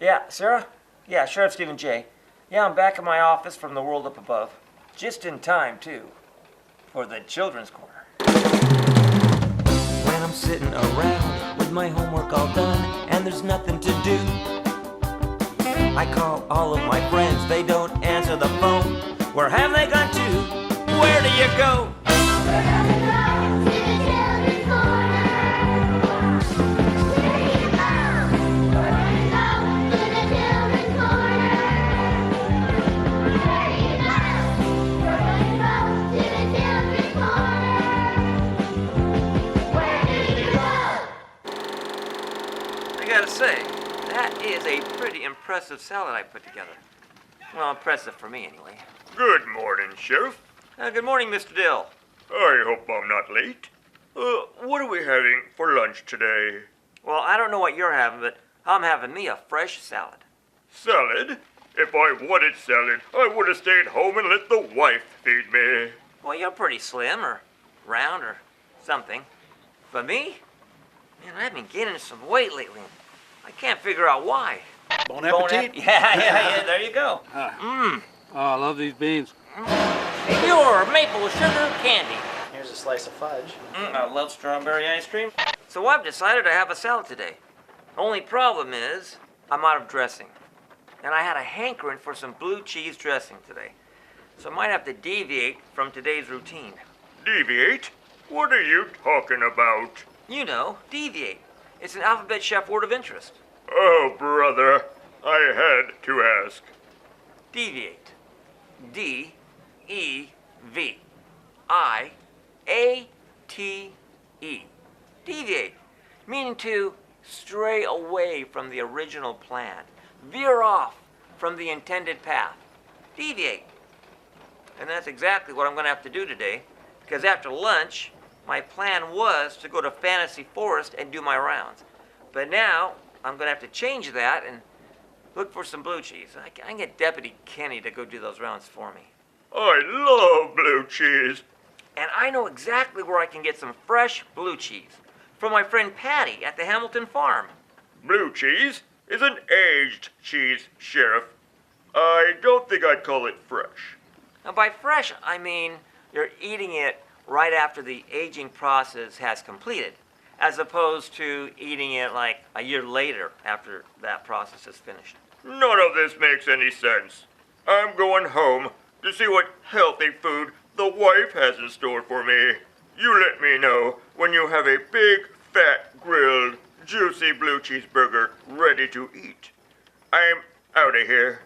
Yeah, Sarah? Yeah, Sheriff Stephen J. Yeah, I'm back in my office from the world up above. Just in time, too, for the children's corner. When I'm sitting around with my homework all done and there's nothing to do, I call all of my friends, they don't answer the phone. Where have they gone to? Where do you go? I gotta say, that is a pretty impressive salad I put together. Well, impressive for me, anyway. Good morning, Sheriff. Good morning, Mr. Dill. I hope I'm not late. What are we having for lunch today? Well, I don't know what you're having, but I'm having me a fresh salad. Salad? If I wanted salad, I would have stayed home and let the wife feed me. Well, you're pretty slim, or round, or something. But me? Man, I've been gaining some weight lately. I can't figure out why. Bon appetit. Yeah, there you go. Oh, I love these beans. Pure maple sugar candy. Here's a slice of fudge. I love strawberry ice cream. So I've decided to have a salad today. Only problem is, I'm out of dressing. And I had a hankering for some blue cheese dressing today. So I might have to deviate from today's routine. Deviate? What are you talking about? You know, deviate. It's an alphabet chef word of interest. Oh, brother, I had to ask. Deviate. D-E-V-I-A-T-E. Deviate. Meaning to stray away from the original plan. Veer off from the intended path. Deviate. And that's exactly what I'm going to have to do today, because after lunch, my plan was to go to Fantasy Forest and do my rounds. But now, I'm going to have to change that and look for some blue cheese. I can get Deputy Kenny to go do those rounds for me. I love blue cheese. And I know exactly where I can get some fresh blue cheese from my friend Patty at the Hamilton farm. Blue cheese is an aged cheese, Sheriff. I don't think I'd call it fresh. Now, by fresh, I mean you're eating it right after the aging process has completed, as opposed to eating it like a year later after that process is finished. None of this makes any sense. I'm going home to see what healthy food the wife has in store for me. You let me know when you have a big, fat, grilled, juicy blue cheeseburger ready to eat. I'm out of here.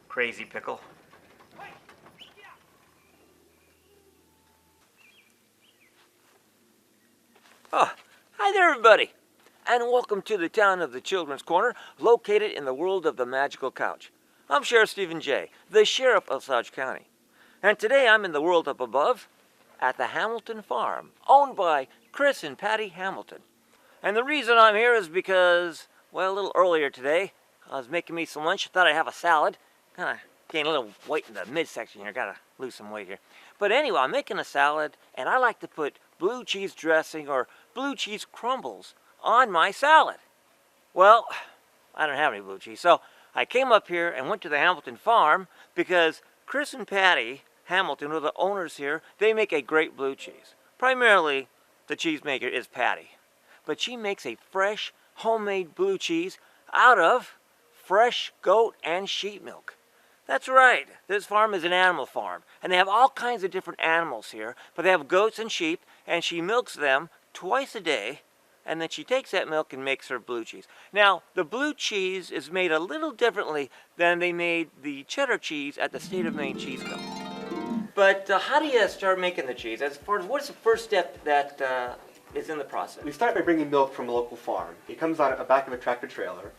Crazy pickle. Oh, hi there, everybody, and welcome to the town of the Children's Corner, located in the world of the magical couch. I'm Sheriff Stephen J., the Sheriff of Osage County, and today I'm in the world up above at the Hamilton farm, owned by Chris and Patty Hamilton. And the reason I'm here is because, well, a little earlier today, I was making me some lunch. I thought I'd have a salad. Kind of gained a little weight in the midsection here. Got to lose some weight here. But anyway, I'm making a salad, and I like to put blue cheese dressing or blue cheese crumbles on my salad. Well, I don't have any blue cheese, so I came up here and went to the Hamilton farm because Chris and Patty Hamilton, who are the owners here, they make a great blue cheese. Primarily, the cheesemaker is Patty, but she makes a fresh, homemade blue cheese out of fresh goat and sheep milk. That's right, this farm is an animal farm, and they have all kinds of different animals here, but they have goats and sheep, and she milks them twice a day, and then she takes that milk and makes her blue cheese. Now, the blue cheese is made a little differently than they made the cheddar cheese at the State of Maine Cheese Co. But how do you start making the cheese? As far as what's the first step that is in the process? We start by bringing milk from a local farm. It comes on the back of a tractor trailer,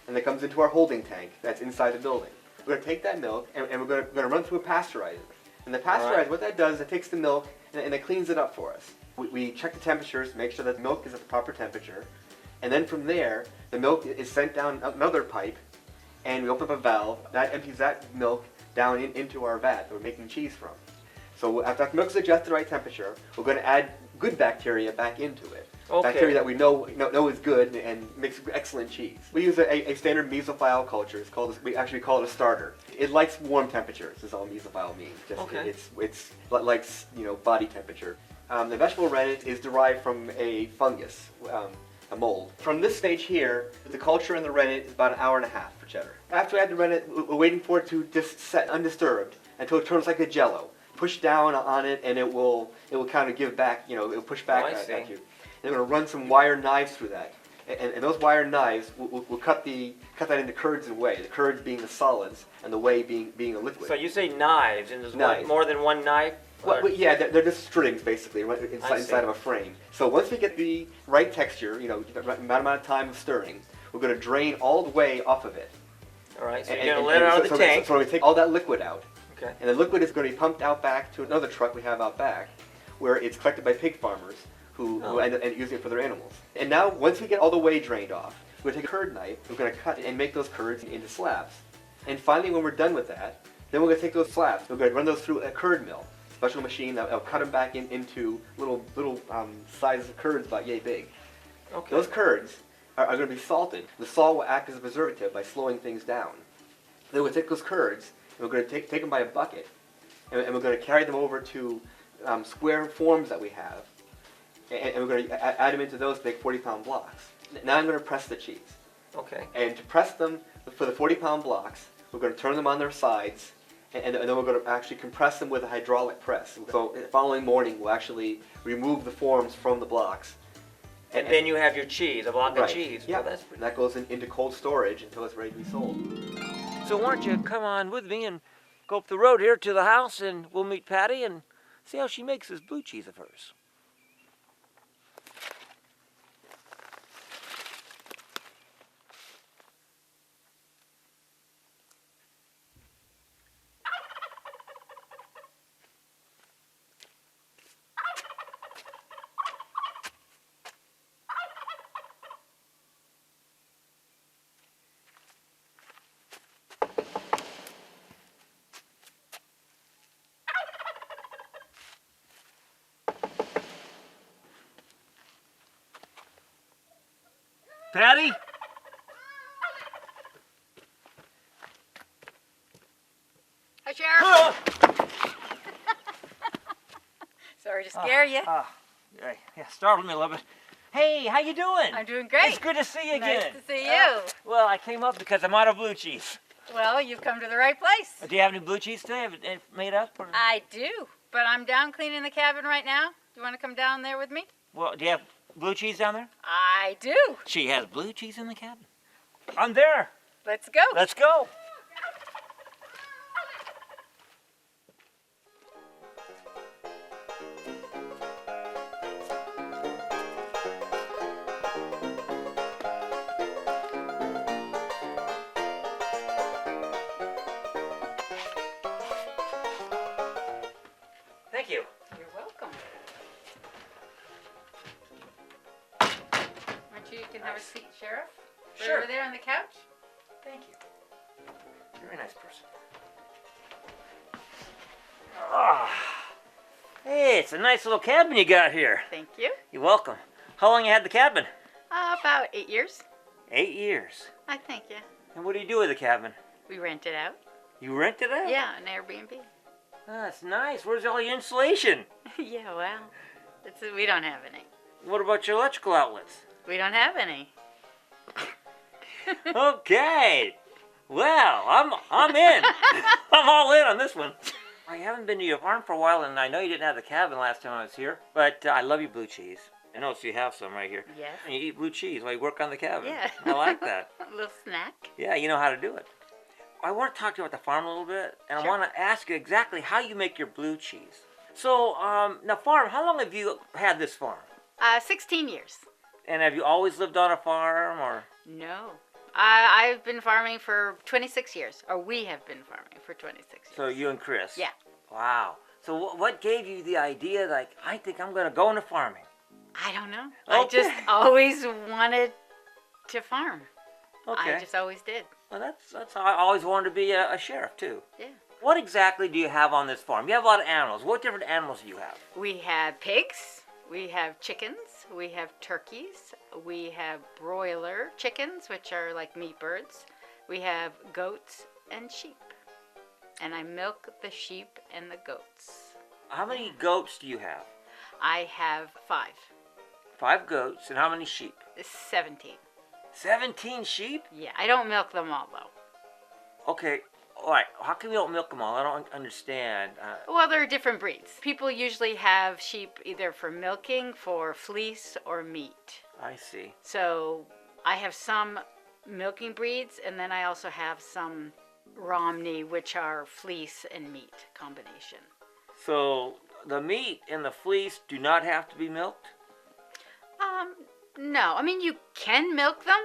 and it comes into our holding tank that's inside the building. We're going to take that milk, and we're going to run through a pasteurizer. And the pasteurizer, Right. what that does is it takes the milk, and it cleans it up for us. We check the temperatures, make sure that the milk is at the proper temperature, and then from there, the milk is sent down another pipe, and we open up a valve that empties that milk down into our vat that we're making cheese from. So after the milk is adjusted to the right temperature, we're going to add good bacteria back into it. Okay. Bacteria that we know is good and makes excellent cheese. We use a standard mesophile culture. We actually call it a starter. It likes warm temperatures. Is all mesophile means. Okay. It's likes body temperature. The vegetable rennet is derived from a fungus, a mold. From this stage here, the culture in the rennet is about an hour and a half for cheddar. After we add the rennet, we're waiting for it to just set undisturbed until it turns like a jello. Push down on it, and it will kind of give back. It'll push back at you. And we're going to run some wire knives through that, and those wire knives will cut that into curds and whey. The curds being the solids, and the whey being a liquid. So you say knives, and there's Knives. more than one knife? Well, yeah, they're just strings basically inside of a frame. So once we get the right texture, the right amount of time of stirring, we're going to drain all the whey off of it. All right, so you're going to let it out of the tank. So we take all that liquid out. Okay. And the liquid is going to be pumped out back to another truck we have out back, where it's collected by pig farmers who end up using it for their animals. And now, once we get all the whey drained off, we're going to take a curd knife, we're going to cut and make those curds into slabs. And finally, when we're done with that, then we're going to take those slabs, we're going to run those through a curd mill, special machine that will cut them back into little sizes of curds about yay big. Okay. Those curds are going to be salted. The salt will act as a preservative by slowing things down. Then we'll take those curds, and we're going to take them by a bucket, and we're going to carry them over to square forms that we have, and we're going to add them into those to make 40-pound blocks. Now I'm going to press the cheese. Okay. And to press them for the 40-pound blocks, we're going to turn them on their sides, and then we're going to actually compress them with a hydraulic press. So the following morning, we'll actually remove the forms from the blocks. And then you have your cheese, a block of cheese. Yeah, Well, that's pretty... and that goes into cold storage until it's ready to be sold. So why don't you come on with me and go up the road here to the house, and we'll meet Patty and see how she makes this blue cheese of hers. Patty? Hi, Sheriff. Sorry to scare you. Yeah, startled me a little bit. Hey, how you doing? I'm doing great. It's good to see you again. Nice to see you. Well, I came up because I'm out of blue cheese. Well, you've come to the right place. Do you have any blue cheese today? Have it made up? Or? I do, but I'm down cleaning the cabin right now. Do you want to come down there with me? Well, do you have blue cheese down there? I do. She has blue cheese in the cabin. I'm there. Let's go. Let's go. Thank you. You're welcome. You can have a seat, Sheriff. Right Sure. over there on the couch. Thank you. Very nice person. Ah. Hey, it's a nice little cabin you got here. Thank you. You're welcome. How long you had the cabin? About 8 years. 8 years. I think, yeah. And what do you do with the cabin? We rent it out. You rent it out? Yeah, an Airbnb. Oh, that's nice. Where's all your insulation? Yeah, well, we don't have any. What about your electrical outlets? We don't have any. Okay. Well, I'm in. I'm all in on this one. I haven't been to your farm for a while, and I know you didn't have the cabin last time I was here, but I love your blue cheese. I know you have some right here. Yes. And you eat blue cheese while you work on the cabin. Yeah. I like that. A little snack. Yeah, you know how to do it. I want to talk to you about the farm a little bit, and Sure. I want to ask you exactly how you make your blue cheese. So, now farm, how long have you had this farm? 16 years. And have you always lived on a farm, or? No. I've been farming for 26 years. Or we have been farming for 26 years. So you and Chris? Yeah. Wow. So what gave you the idea, like, I think I'm going to go into farming? I don't know. Okay. I just always wanted to farm. Okay. I just always did. Well, that's how I always wanted to be a sheriff, too. Yeah. What exactly do you have on this farm? You have a lot of animals. What different animals do you have? We have pigs. We have chickens. we have turkeys, we have broiler chickens, which are like meat birds, we have goats and sheep. And I milk the sheep and the goats. How many goats do you have? I have 5. 5 goats, and how many sheep? 17. 17 sheep? Yeah, I don't milk them all though. Okay, all right. How come you don't milk them all? I don't understand. Well, there are different breeds. People usually have sheep either for milking, for fleece, or meat. I see. So I have some milking breeds, and then I also have some Romney, which are fleece and meat combination. So the meat and the fleece do not have to be milked? No. I mean, you can milk them,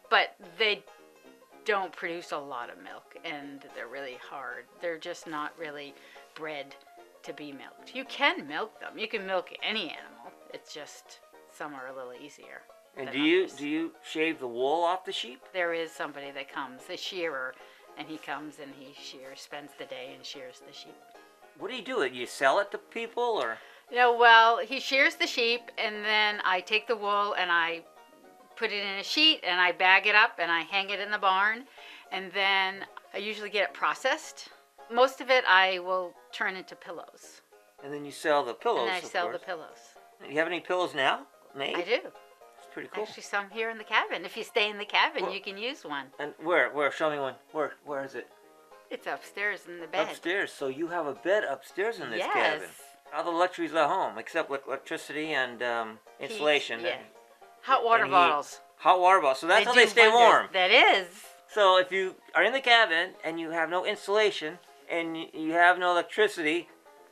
but they don't produce a lot of milk, and they're really hard. They're just not really bred to be milked. You can milk them. You can milk any animal. It's just some are a little easier. And than do others. you shave the wool off the sheep? There is somebody that comes, a shearer, and he comes and he spends the day and shears the sheep. What do you do? You sell it to people, or? Well, he shears the sheep, and then I take the wool and I put it in a sheet and I bag it up and I hang it in the barn, and then I usually get it processed. Most of it I will turn into pillows. And then you sell the pillows, And I of sell course. the pillows. Do you have any pillows now made? I do. It's pretty cool. Actually, some here in the cabin. If you stay in the cabin, Well- you can use one. And where? Show me one. Where is it? It's upstairs in the bed. Upstairs. So you have a bed upstairs in this Yes. cabin. All the luxuries at home, except electricity and insulation. Yeah. Hot water and heat. bottles. Hot water bottles. So that's how do they stay wonders. warm. That is. So if you are in the cabin and you have no insulation and you have no electricity,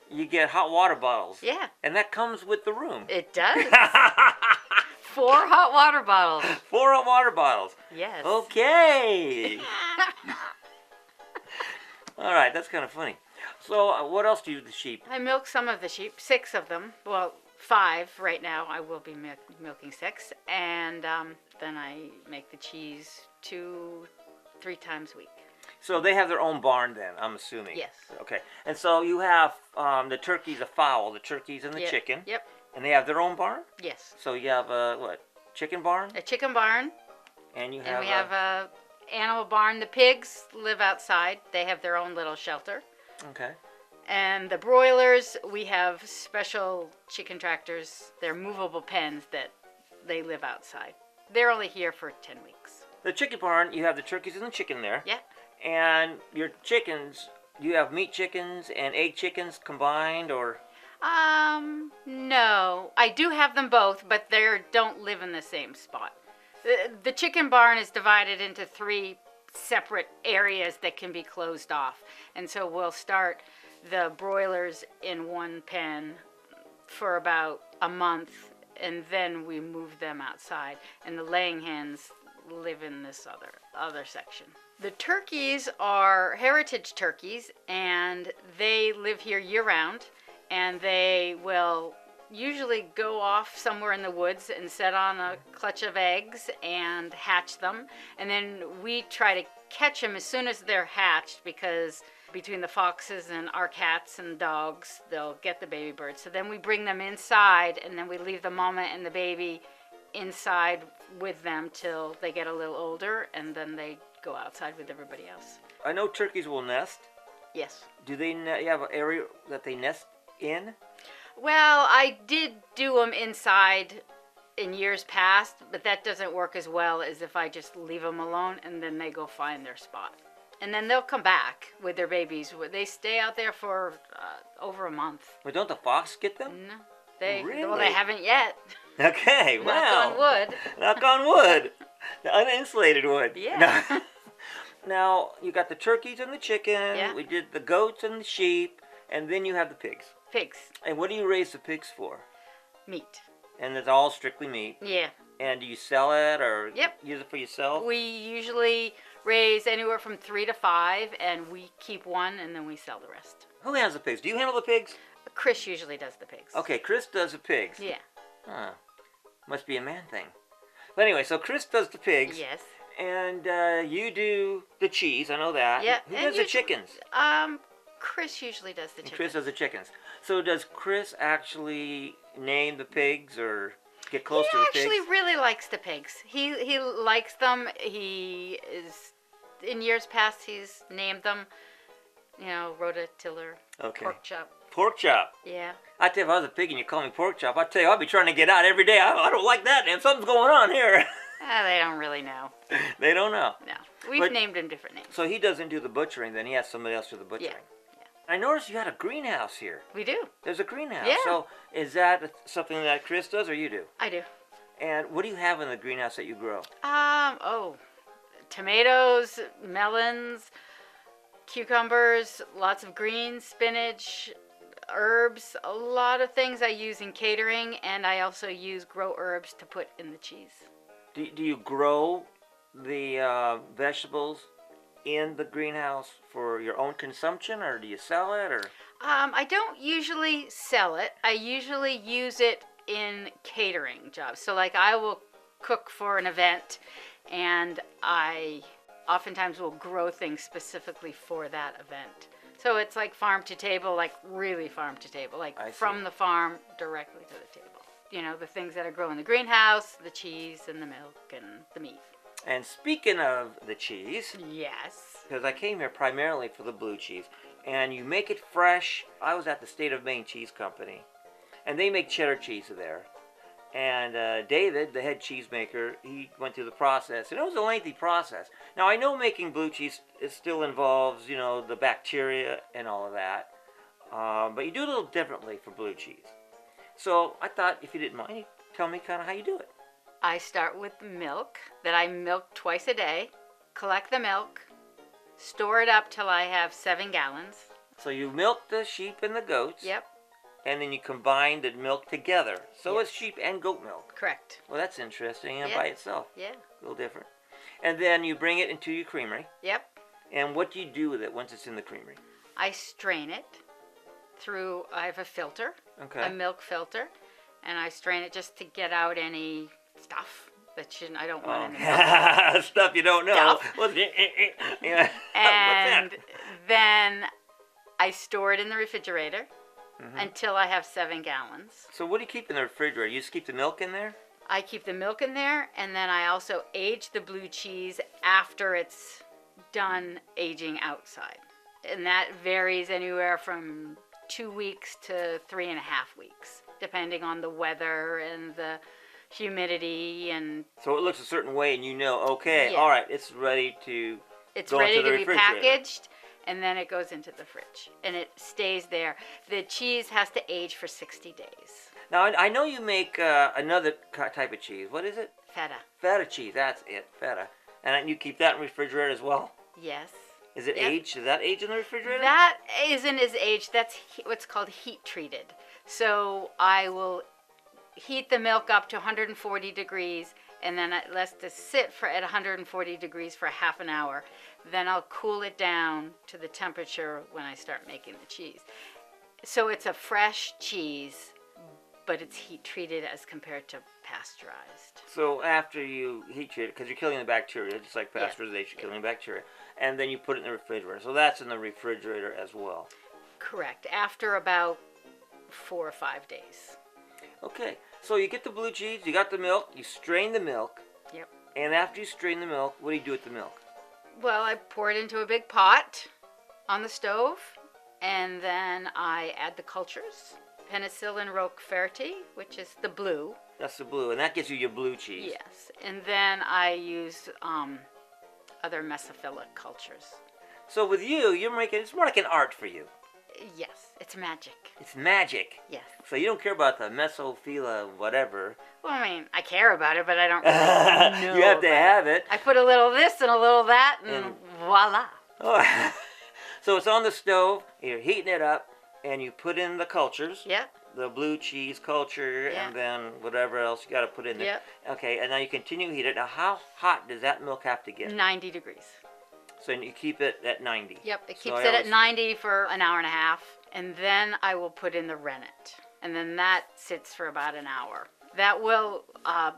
you get hot water bottles. Yeah, And that comes with the room. it does. 4 hot water bottles. 4 hot water bottles. Yes. Okay. All right, that's kind of funny. So what else do you do with the sheep? I milk some of the sheep, 6 of them. Well, 5 right now. I will be milking 6. And then I make the cheese 2-3 times a week. So they have their own barn then, I'm assuming. Yes. Okay. And so you have the turkeys, a fowl, the turkeys and the Yep. chicken. Yep. And they have their own barn? Yes. So you have a, what, chicken barn? A chicken barn. And you And have we have a animal barn. The pigs live outside. They have their own little shelter. Okay. And the broilers, we have special chicken tractors. They're movable pens that they live outside. They're only here for 10 weeks. The chicken barn, you have the turkeys and the chicken there. Yeah. And your chickens, do you have meat chickens and egg chickens combined, or? No. I do have them both, but they don't live in the same spot. The chicken barn is divided into 3 separate areas that can be closed off. And so we'll start the broilers in one pen for about a month, and then we move them outside. And the laying hens live in this other section. The turkeys are heritage turkeys, and they live here year-round, and they will usually go off somewhere in the woods and set on a clutch of eggs and hatch them, and then we try to catch them as soon as they're hatched, because between the foxes and our cats and dogs, they'll get the baby birds. So then we bring them inside, and then we leave the mama and the baby inside with them till they get a little older, and then they go outside with everybody else. I know turkeys will nest. Yes. Do they you have an area that they nest in? Well, I did do them inside in years past, but that doesn't work as well as if I just leave them alone and then they go find their spot. And then they'll come back with their babies. They stay out there for over a month. But don't the fox get them? No, well, Really? they haven't yet. Okay, Knock wow. on wood. Knock on wood. The uninsulated wood. Yeah. No. Now, you got the turkeys and the chicken. Yeah. We did the goats and the sheep. And then you have the pigs. Pigs. And what do you raise the pigs for? Meat. And it's all strictly meat. Yeah. And do you sell it or Yep. use it for yourself? We usually raise anywhere from 3 to 5, and we keep one, and then we sell the rest. Who handles the pigs? Do you handle the pigs? Chris usually does the pigs. Okay, Chris does the pigs. Yeah. Huh. Must be a man thing. But anyway, so Chris does the pigs. Yes. And you do the cheese, I know that. Yeah, Who and does the usually- chickens? Chris usually does the And chicken. Chris does the chickens. So does Chris actually name the pigs, or? get close He to the actually pigs? really likes the pigs. He likes them. He is, in years past, he's named them, rototiller, Okay. pork chop. Pork chop. Yeah. I tell you, if I was a pig and you call me pork chop, I tell you, I'd be trying to get out every day. I don't like that, man. Something's going on here. They don't really know. They don't know. No. We've But- named him different names. So he doesn't do the butchering, then he has somebody else do the butchering. Yeah. I noticed you had a greenhouse here. We do. There's a greenhouse. Yeah. So is that something that Chris does or you do? I do. And what do you have in the greenhouse that you grow? Tomatoes, melons, cucumbers, lots of greens, spinach, herbs, a lot of things I use in catering, and I also use grow herbs to put in the cheese. Do you grow the vegetables in the greenhouse for your own consumption, or do you sell it, or? I don't usually sell it. I usually use it in catering jobs. So like I will cook for an event, and I oftentimes will grow things specifically for that event. So it's like farm to table, like really farm to table, like I see. from the farm directly to the table. The things that are grown in the greenhouse, the cheese and the milk and the meat. And speaking of the cheese, Yes. because I came here primarily for the blue cheese, and you make it fresh. I was at the State of Maine Cheese Company, and they make cheddar cheese there. And David, the head cheesemaker, he went through the process, and it was a lengthy process. Now, I know making blue cheese, it still involves, the bacteria and all of that, but you do it a little differently for blue cheese. So I thought, if you didn't mind, you'd tell me kind of how you do it. I start with milk that I milk twice a day, collect the milk, store it up till I have 7 gallons. So you milk the sheep and the goats, Yep, and then you combine the milk together. So Yes. it's sheep and goat milk. correct. Well, that's interesting, and Yeah. by itself, Yeah, a little different. And then you bring it into your creamery, yep. and what do you do with it once it's in the creamery? I strain it through, I have a filter, Okay. a milk filter, and I strain it just to get out any stuff that I don't want in the milk. Stuff you don't know. Stuff. Yeah. And What's that? then I store it in the refrigerator Mm-hmm. until I have 7 gallons. So what do you keep in the refrigerator? You just keep the milk in there? I keep the milk in there, and then I also age the blue cheese after it's done aging outside. And that varies anywhere from 2 weeks to 3.5 weeks, depending on the weather and the humidity, and So it looks a certain way, and okay, Yeah. all right, it's ready to it's go ready into the to be refrigerator. packaged, and then it goes into the fridge, and it stays there. The cheese has to age for 60 days. Now, I know you make another type of cheese. What is it? Feta. Feta cheese, that's it, feta. And you keep that in the refrigerator as well? Yes. Is it Yep. aged? Does that age in the refrigerator? That isn't as aged. That's what's called heat treated. So I will heat the milk up to 140 degrees, and then it lets it sit at 140 degrees for half an hour. Then I'll cool it down to the temperature when I start making the cheese. So it's a fresh cheese, but it's heat treated as compared to pasteurized. So after you heat treat it, because you're killing the bacteria, just like Yeah. pasteurization, killing bacteria, and then you put it in the refrigerator. So that's in the refrigerator as well. Correct. After about 4 or 5 days. Okay, so you get the blue cheese, you got the milk, you strain the milk, Yep. and after you strain the milk, what do you do with the milk? Well, I pour it into a big pot on the stove, and then I add the cultures. Penicillin roqueforti, which is the blue. That's the blue, and that gives you your blue cheese. Yes. And then I use other mesophilic cultures. So with you, it's more like an art for you. Yes, it's magic. It's magic. Yes. So you don't care about the mesophila whatever. Well, I mean, I care about it, but I don't really know You have to about have it. it. I put a little of this and a little of that, and voila. Oh. So it's on the stove, you're heating it up, and you put in the cultures. Yep. The blue cheese culture, Yeah. and then whatever else you got to put in there. Yep. Okay, and now you continue to heat it. Now, how hot does that milk have to get? 90 degrees. So you keep it at 90. Yep, it So keeps I it at always- 90 for an hour and a half, and then I will put in the rennet, and then that sits for about an hour. That will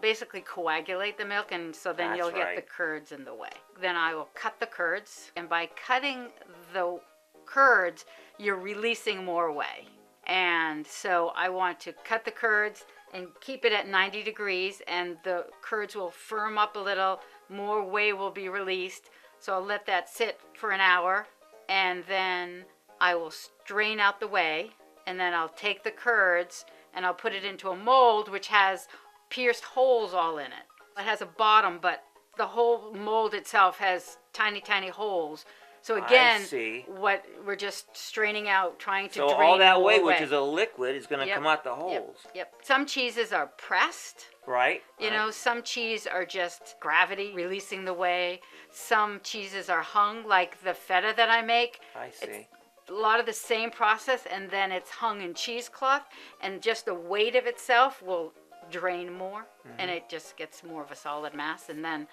basically coagulate the milk, and so then That's you'll get right. the curds in the way. Then I will cut the curds, and by cutting the curds, you're releasing more whey. And so I want to cut the curds and keep it at 90 degrees, and the curds will firm up a little, more whey will be released. So I'll let that sit for an hour, and then I will strain out the whey, and then I'll take the curds and I'll put it into a mold which has pierced holes all in it. It has a bottom, but the whole mold itself has tiny, tiny holes. So again, I see. what we're just straining out, trying to So drain all that more whey, which is a liquid, is going to Yep, come out the Yep, holes, yep. Some cheeses are pressed. right? You know, some cheese are just gravity releasing the whey. Some cheeses are hung, like the feta that I make. I see. A lot of the same process, and then it's hung in cheesecloth, and just the weight of itself will drain more, and it just gets more of a solid mass, and then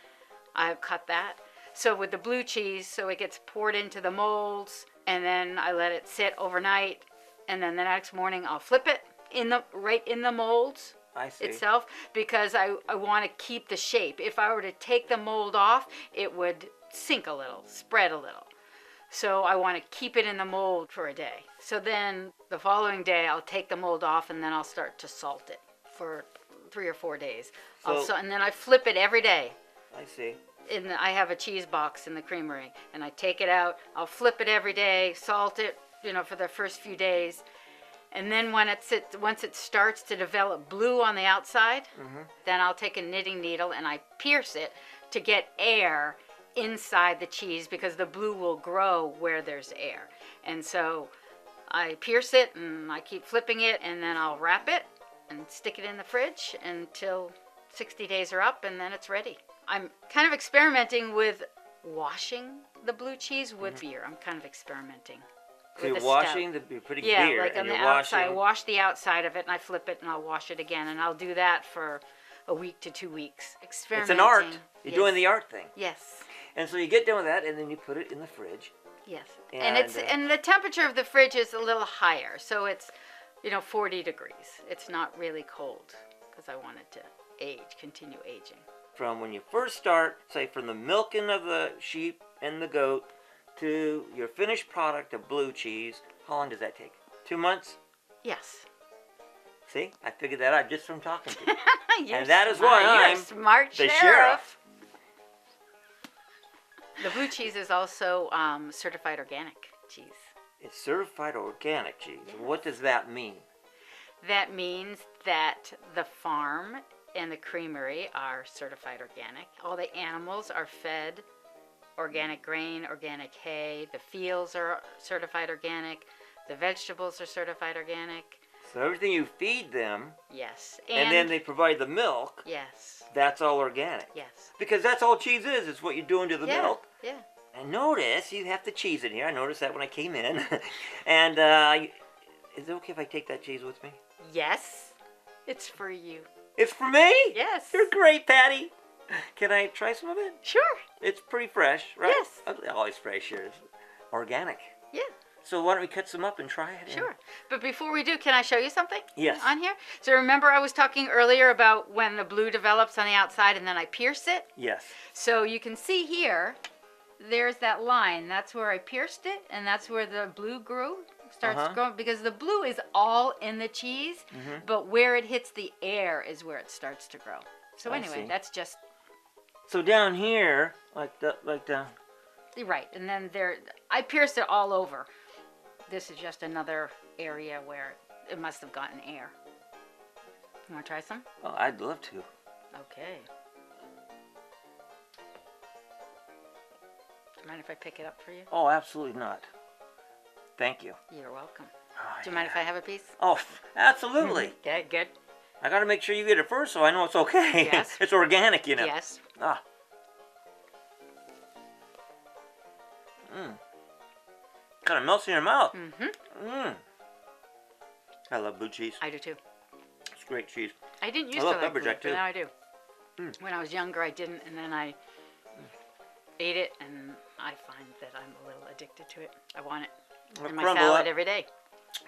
I cut that. So with the blue cheese, so it gets poured into the molds, and then I let it sit overnight, and then the next morning I'll flip it right in the molds I see. itself, because I want to keep the shape. If I were to take the mold off, it would sink a little, spread a little. So I want to keep it in the mold for a day. So then the following day I'll take the mold off, and then I'll start to salt it for 3 or 4 days. And then I flip it every day. I see. I have a cheese box in the creamery, and I take it out. I'll flip it every day, salt it, for the first few days, and then once it starts to develop blue on the outside, then I'll take a knitting needle and I pierce it to get air inside the cheese, because the blue will grow where there's air. And so I pierce it and I keep flipping it, and then I'll wrap it and stick it in the fridge until 60 days are up, and then it's ready. I'm kind of experimenting with washing the blue cheese with beer. I'm kind of experimenting. So you're with the washing stout. the pretty Yeah, beer, like on and the you're outside. I washing. wash the outside of it, and I flip it, and I'll wash it again, and I'll do that for a week to 2 weeks. It's Experimenting. an art. You're Yes. doing the art thing. Yes. And so you get done with that, and then you put it in the fridge. Yes. And, And the temperature of the fridge is a little higher, so it's 40 degrees. It's not really cold, because I want it to continue aging. From when you first start, say from the milking of the sheep and the goat to your finished product of blue cheese, how long does that take? 2 months? Yes. See, I figured that out just from talking to you. You're And that is smart. why You're I'm a smart the sheriff. The blue cheese is also certified organic cheese. It's certified organic cheese. What does that mean? That means that the farm and the creamery are certified organic. All the animals are fed organic grain, organic hay. The fields are certified organic. The vegetables are certified organic. So everything you feed them, Yes. and then they provide the milk, Yes. that's all organic. Yes. Because that's all cheese is. It's what you're doing to the Yeah. milk. Yeah. And notice you have the cheese in here. I noticed that when I came in. And is it okay if I take that cheese with me? Yes. It's for you. It's for me? Yes. You're great, Patty. Can I try some of it? Sure. It's pretty fresh, right? Yes. Always fresh here. It's organic. Yeah. So why don't we cut some up and try it? Sure. But before we do, can I show you something? Yes. On here? So remember I was talking earlier about when the blue develops on the outside and then I pierce it? Yes. So you can see here, there's that line. That's where I pierced it, and that's where the blue starts growing, because the blue is all in the cheese, but where it hits the air is where it starts to grow. So I anyway, see. that's just So down here, like the right. And then I pierced it all over. This is just another area where it must have gotten air. You want to try some? Oh, I'd love to. Okay. Do you mind if I pick it up for you? Oh, absolutely not. Thank you. You're welcome. Oh, Do you mind if I have a piece? Oh, absolutely. Okay, good. I got to make sure you get it first so I know it's okay. Yes. It's organic, you know. Yes. Ah. Mmm. Kind of melts in your mouth. Mm-hmm. Mmm. I love blue cheese. I do too. It's great cheese. I didn't I used to love like pepper blue, jack, but too. now I do. When I was younger, I didn't, and then I ate it, and I find that I'm a little addicted to it. I want it I'll in my crumble salad up. every day.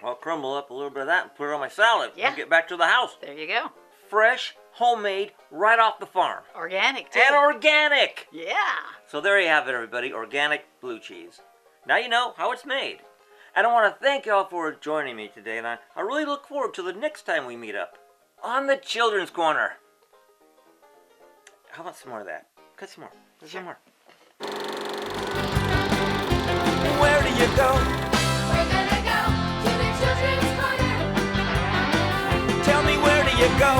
I'll crumble up a little bit of that and put it on my salad. Yeah. I'll get back to the house. There you go. Fresh, homemade, right off the farm. Organic too. And organic. Yeah. So there you have it, everybody. Organic blue cheese. Now you know how it's made. And I want to thank y'all for joining me today, and I really look forward to the next time we meet up on the Children's Corner. How about some more of that? Cut some more. There's some more. Where do you go? We're gonna go to the children's corner. Tell me, where do you go?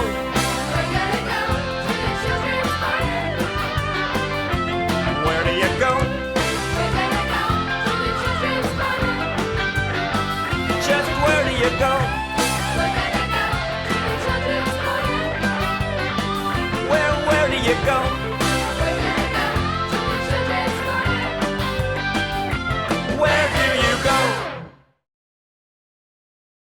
We're gonna go to the children's corner. Where do you go? We're gonna go to the children's corner. Just where do you go?